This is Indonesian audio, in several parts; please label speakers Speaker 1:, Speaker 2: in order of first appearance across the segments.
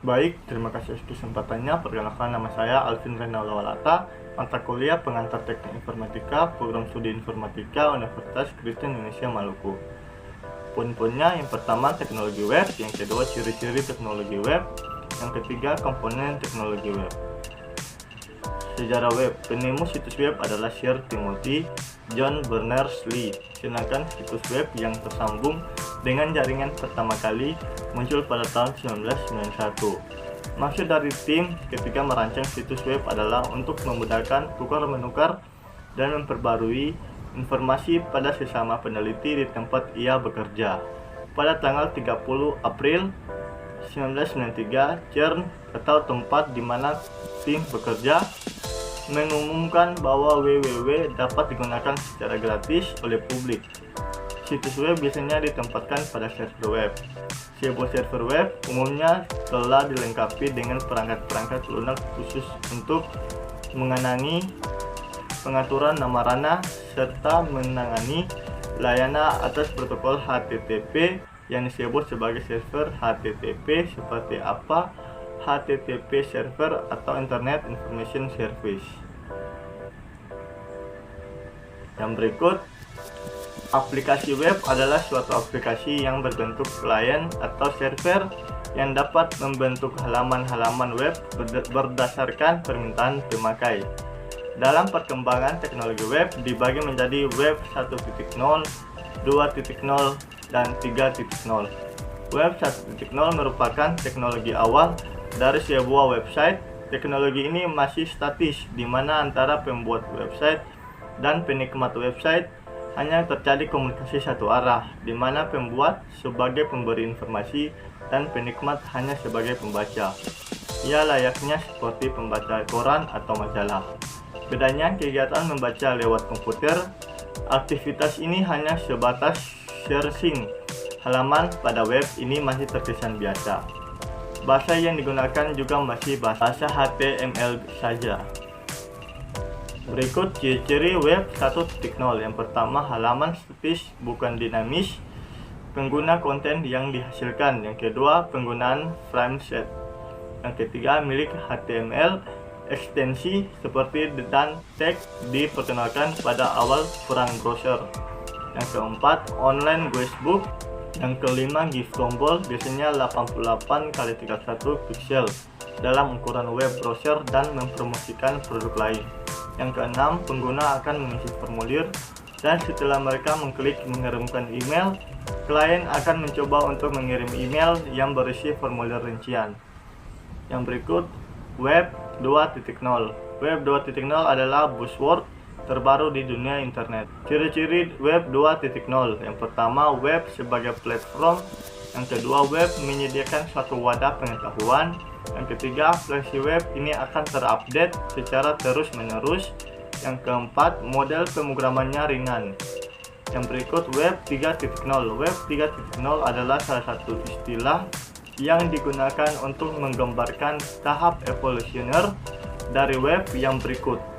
Speaker 1: Baik, terima kasih atas kesempatannya. Perkenalkan, nama saya Alvin Renaldo Walata, mata kuliah Pengantar Teknik Informatika, Program Studi Informatika, Universitas Kristen Indonesia Maluku. Poin-poinnya, yang pertama teknologi web, yang kedua ciri-ciri teknologi web, yang ketiga komponen teknologi web. Sejarah web. Penemu situs web adalah Sir Timothy John Berners-Lee. Sedangkan situs web yang tersambung dengan jaringan pertama kali muncul pada tahun 1991. Maksud dari tim ketika merancang situs web adalah untuk memudahkan tukar-menukar dan memperbarui informasi pada sesama peneliti di tempat ia bekerja. Pada tanggal 30 April 1993, CERN atau tempat di mana tim bekerja mengumumkan bahwa www dapat digunakan secara gratis oleh publik. Situs web biasanya ditempatkan pada server web. Sebuah server web umumnya telah dilengkapi dengan perangkat-perangkat lunak khusus untuk mengenangi pengaturan nama ranah serta menangani layanan atas protokol HTTP yang disebut sebagai server HTTP seperti apa HTTP server atau Internet Information Service. Yang berikut, aplikasi web adalah suatu aplikasi yang berbentuk klien atau server yang dapat membentuk halaman-halaman web berdasarkan permintaan pemakai. Dalam perkembangan teknologi web dibagi menjadi web 1.0, 2.0, dan 3.0. Web 1.0 merupakan teknologi awal dari sebuah website. Teknologi ini masih statis, di mana antara pembuat website dan penikmat website hanya terjadi komunikasi satu arah, di mana pembuat sebagai pemberi informasi dan penikmat hanya sebagai pembaca. Ia layaknya seperti pembaca koran atau majalah. Bedanya, kegiatan membaca lewat komputer, aktivitas ini hanya sebatas searching halaman pada web ini masih terkesan biasa. Bahasa yang digunakan juga masih bahasa HTML saja. Berikut ciri-ciri web 1.0. Yang pertama, halaman statis bukan dinamis. Pengguna konten yang dihasilkan. Yang kedua, penggunaan frame set. Yang ketiga, milik HTML. Ekstensi seperti dan tag diperkenalkan pada awal perang browser. Yang keempat, online guestbook. Yang kelima, GIF tombol biasanya 88x31 pixel dalam ukuran web browser dan mempromosikan produk lain. Yang keenam, pengguna akan mengisi formulir dan setelah mereka mengklik mengirimkan email, klien akan mencoba untuk mengirim email yang berisi formulir rincian. Yang berikut, web 2.0. Web 2.0 adalah buzzword terbaru di dunia internet. Ciri-ciri web 2.0. Yang pertama, web sebagai platform. Yang kedua, web menyediakan suatu wadah pengetahuan. Yang ketiga, aplikasi web ini akan terupdate secara terus-menerus. Yang keempat, model pemrogramannya ringan. Yang berikut, web 3.0. Web 3.0 adalah salah satu istilah yang digunakan untuk menggambarkan tahap evolusioner dari web yang berikut.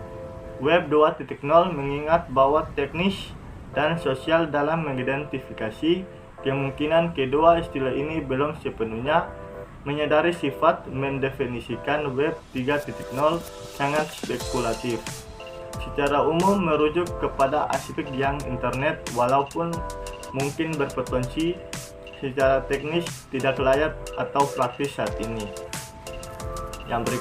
Speaker 1: Web 2.0 mengingat bahwa teknis dan sosial dalam mengidentifikasi kemungkinan kedua istilah ini belum sepenuhnya menyadari sifat mendefinisikan web 3.0 sangat spekulatif. Secara umum merujuk kepada aspek yang internet walaupun mungkin berpotensi secara teknis tidak layak atau praktis saat ini. Yang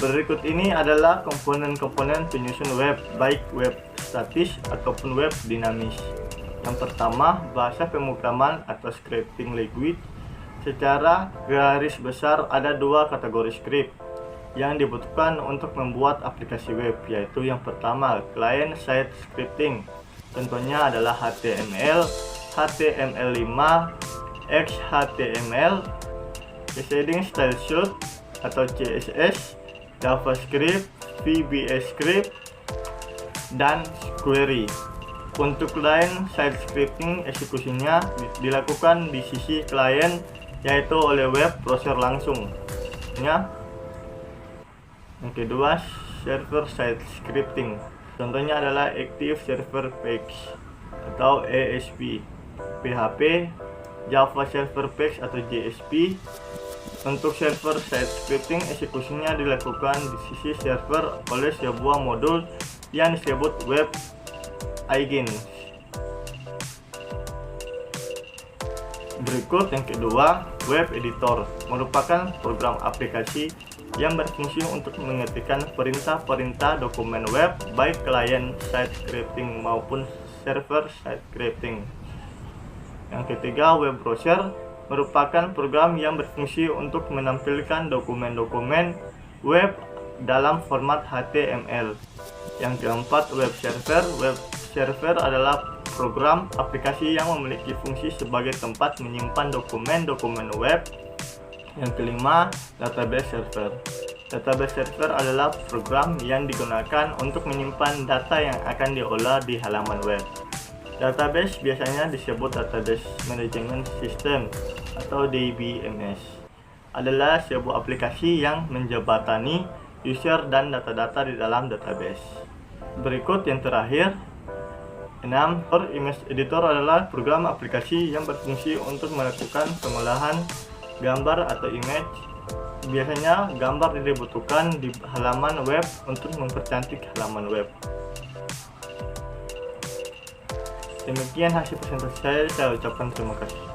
Speaker 1: berikut ini adalah komponen-komponen penyusun web, baik web statis ataupun web dinamis. Yang pertama, bahasa pemrograman atau scripting language. Secara garis besar ada dua kategori script yang dibutuhkan untuk membuat aplikasi web, yaitu yang pertama, client-side scripting. Contohnya adalah HTML, HTML5, XHTML, Shading Style Sheet atau CSS, JavaScript, VBA Script, dan query. Untuk client side scripting, eksekusinya dilakukan di sisi klien, yaitu oleh web browser langsung. Yang kedua, server side scripting. Contohnya adalah Active Server Page atau ASP, PHP, Java Server Page atau JSP, Untuk server side scripting, eksekusinya dilakukan di sisi server oleh sebuah modul yang disebut web agents. Berikut yang kedua, web editor merupakan program aplikasi yang berfungsi untuk mengetikkan perintah-perintah dokumen web baik client side scripting maupun server side scripting. Yang ketiga, web browser merupakan program yang berfungsi untuk menampilkan dokumen-dokumen web dalam format HTML. Yang keempat, web server. Web server adalah program aplikasi yang memiliki fungsi sebagai tempat menyimpan dokumen-dokumen web. Yang kelima, database server. Database server adalah program yang digunakan untuk menyimpan data yang akan diolah di halaman web. Database biasanya disebut Database Management System atau DBMS. Adalah sebuah aplikasi yang menjembatani user dan data-data di dalam database. Berikut yang terakhir, 6. Image Editor adalah program aplikasi yang berfungsi untuk melakukan pengolahan gambar atau image. Biasanya gambar dibutuhkan di halaman web untuk mempercantik halaman web. Demikian hasil presentasi saya ucapkan terima kasih.